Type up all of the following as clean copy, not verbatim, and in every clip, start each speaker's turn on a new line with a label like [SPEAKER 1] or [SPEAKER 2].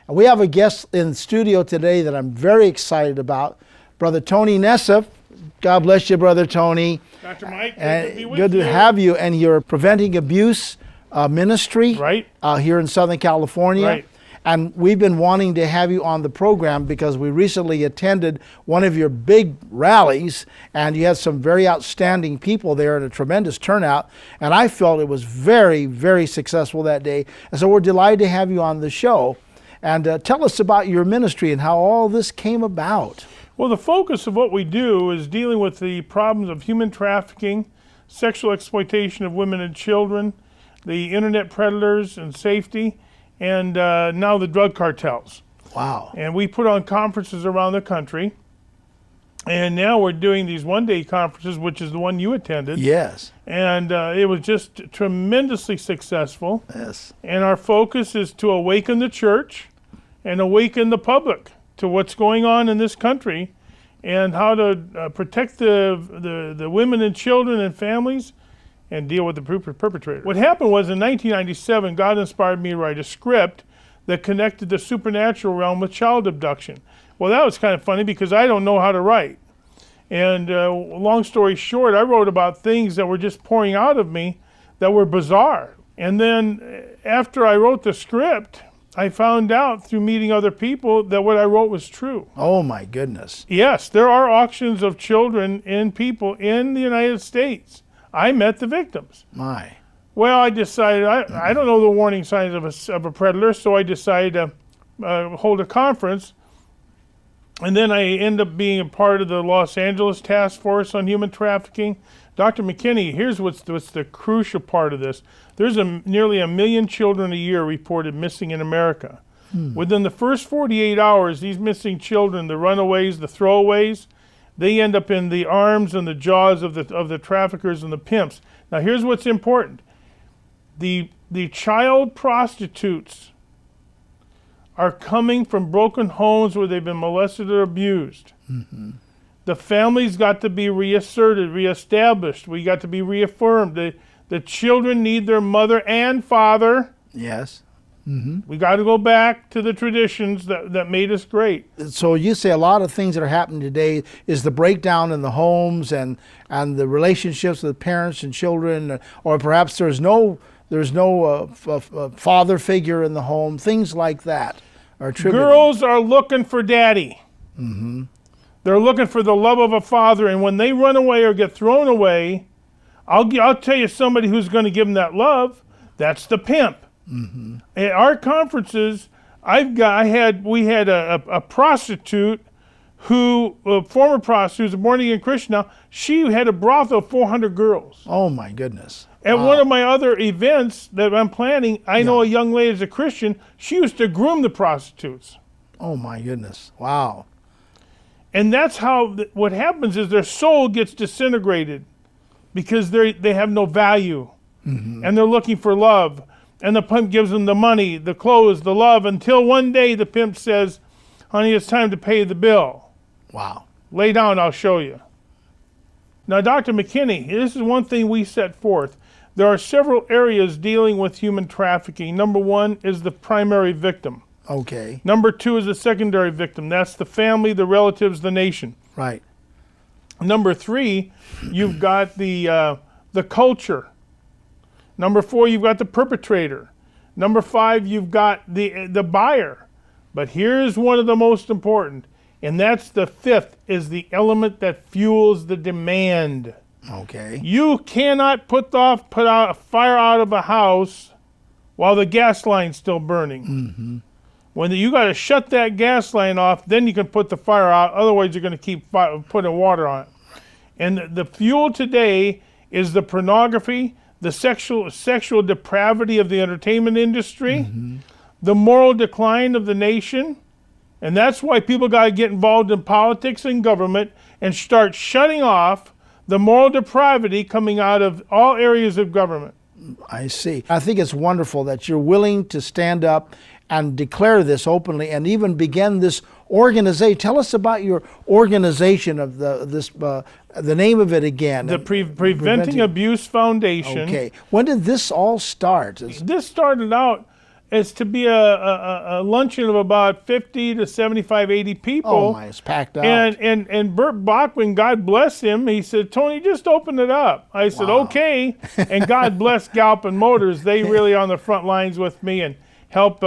[SPEAKER 1] And we have a guest in the studio today that I'm very excited about, Brother Tony Nassif. God bless you, Brother Tony.
[SPEAKER 2] Dr. Mike,
[SPEAKER 1] good to have you. And you're Preventing Abuse Ministry
[SPEAKER 2] right
[SPEAKER 1] here in Southern California.
[SPEAKER 2] Right.
[SPEAKER 1] And we've been wanting to have you on the program because we recently attended one of your big rallies, and you had some very outstanding people there and a tremendous turnout. And I felt it was very, very successful that day. And so we're delighted to have you on the show. And tell us about your ministry and how all this came about.
[SPEAKER 2] Well, the focus of what we do is dealing with the problems of human trafficking, sexual exploitation of women and children, the internet predators and safety, and now the drug cartels.
[SPEAKER 1] Wow.
[SPEAKER 2] And we put on conferences around the country. And now we're doing these one-day conferences, which is the one you attended.
[SPEAKER 1] Yes.
[SPEAKER 2] And it was just tremendously successful.
[SPEAKER 1] Yes.
[SPEAKER 2] And our focus is to awaken the church and awaken the public to what's going on in this country and how to protect the women and children and families and deal with the perpetrator. What happened was in 1997, God inspired me to write a script that connected the supernatural realm with child abduction. Well, that was kind of funny because I don't know how to write. And long story short, I wrote about things that were just pouring out of me that were bizarre. And then after I wrote the script, I found out through meeting other people that what I wrote was true.
[SPEAKER 1] Oh, my goodness.
[SPEAKER 2] Yes, there are auctions of children and people in the United States. I met the victims.
[SPEAKER 1] My.
[SPEAKER 2] Well, I decided, I don't know the warning signs of a predator, so I decided to hold a conference. And then I end up being a part of the Los Angeles Task Force on Human Trafficking. Dr. McKinney, here's what's the crucial part of this. There's nearly 1 million children a year reported missing in America. Within the first 48 hours, these missing children, the runaways, the throwaways, they end up in the arms and the jaws of the traffickers and the pimps. Now here's what's important. The child prostitutes are coming from broken homes where they've been molested or abused. Mm-hmm. The families got to be reasserted, reestablished. We got to be reaffirmed. The children need their mother and father.
[SPEAKER 1] Yes. Mm-hmm.
[SPEAKER 2] We got to go back to the traditions that made us great.
[SPEAKER 1] So you say a lot of things that are happening today is the breakdown in the homes and the relationships with parents and children, or perhaps there's no father figure in the home. Things like that are attributed.
[SPEAKER 2] Girls are looking for daddy.
[SPEAKER 1] Mm-hmm.
[SPEAKER 2] They're looking for the love of a father, and when they run away or get thrown away, I'll tell you somebody who's going to give them that love. That's the pimp. Mm-hmm. At our conferences, we had a prostitute who, a former prostitute, who's a born-again Christian now. She had a brothel of 400 girls.
[SPEAKER 1] Oh my goodness!
[SPEAKER 2] At
[SPEAKER 1] Wow.
[SPEAKER 2] one of my other events that I'm planning, I know a young lady as a Christian. She used to groom the prostitutes.
[SPEAKER 1] Oh my goodness! Wow.
[SPEAKER 2] And that's how what happens is their soul gets disintegrated because they have no value, and they're looking for love. And the pimp gives them the money, the clothes, the love, until one day the pimp says, honey, it's time to pay the bill.
[SPEAKER 1] Wow.
[SPEAKER 2] Lay down, I'll show you. Now, Dr. McKinney, this is one thing we set forth. There are several areas dealing with human trafficking. Number one is the primary victim.
[SPEAKER 1] Okay.
[SPEAKER 2] Number two is the secondary victim. That's the family, the relatives, the nation.
[SPEAKER 1] Right.
[SPEAKER 2] Number three, you've got the culture. Number four, you've got the perpetrator. Number five, you've got the buyer. But here's one of the most important, and that's the fifth, is the element that fuels the demand.
[SPEAKER 1] Okay.
[SPEAKER 2] You cannot put out a fire out of a house while the gas line's still burning. Mm-hmm. When you got to shut that gas line off, then you can put the fire out. Otherwise, you're going to keep putting water on it. And the fuel today is the pornography, the sexual depravity of the entertainment industry, the moral decline of the nation. And that's why people got to get involved in politics and government and start shutting off the moral depravity coming out of all areas of government.
[SPEAKER 1] I see. I think it's wonderful that you're willing to stand up and declare this openly and even begin this organization. Tell us about your organization of the name of it again.
[SPEAKER 2] The Preventing Abuse Foundation.
[SPEAKER 1] Okay. When did this all start?
[SPEAKER 2] This started out is to be a luncheon of about 50 to 75, 80 people.
[SPEAKER 1] Oh my, it's packed out.
[SPEAKER 2] And Bert Bachman, God bless him, he said, Tony, just open it up. I said, okay. And God bless Galpin Motors. They really on the front lines with me and help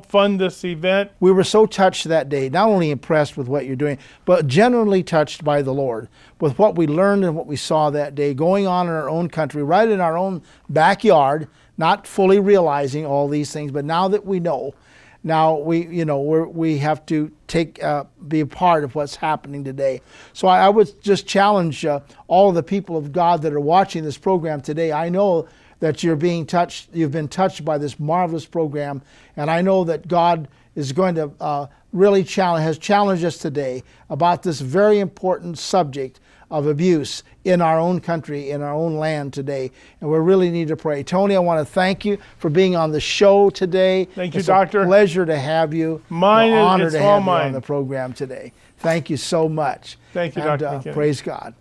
[SPEAKER 2] fund this event.
[SPEAKER 1] We were so touched that day, not only impressed with what you're doing, but genuinely touched by the Lord with what we learned and what we saw that day going on in our own country, right in our own backyard, not fully realizing all these things. But now that we know, now we have to be a part of what's happening today. So I would just challenge all the people of God that are watching this program today. I know that you've been touched by this marvelous program, and I know that God is going to really has challenged us today about this very important subject of abuse in our own country, in our own land today, and we really need to pray. Tony, I want to thank you for being on the show today.
[SPEAKER 2] Thank you,
[SPEAKER 1] it's
[SPEAKER 2] Doctor.
[SPEAKER 1] It's a pleasure to have you.
[SPEAKER 2] Mine,
[SPEAKER 1] an honor
[SPEAKER 2] it's
[SPEAKER 1] to
[SPEAKER 2] all
[SPEAKER 1] have
[SPEAKER 2] mine.
[SPEAKER 1] you on the program today. Thank you so much.
[SPEAKER 2] Thank you,
[SPEAKER 1] and,
[SPEAKER 2] Dr. McKinney.
[SPEAKER 1] Praise God.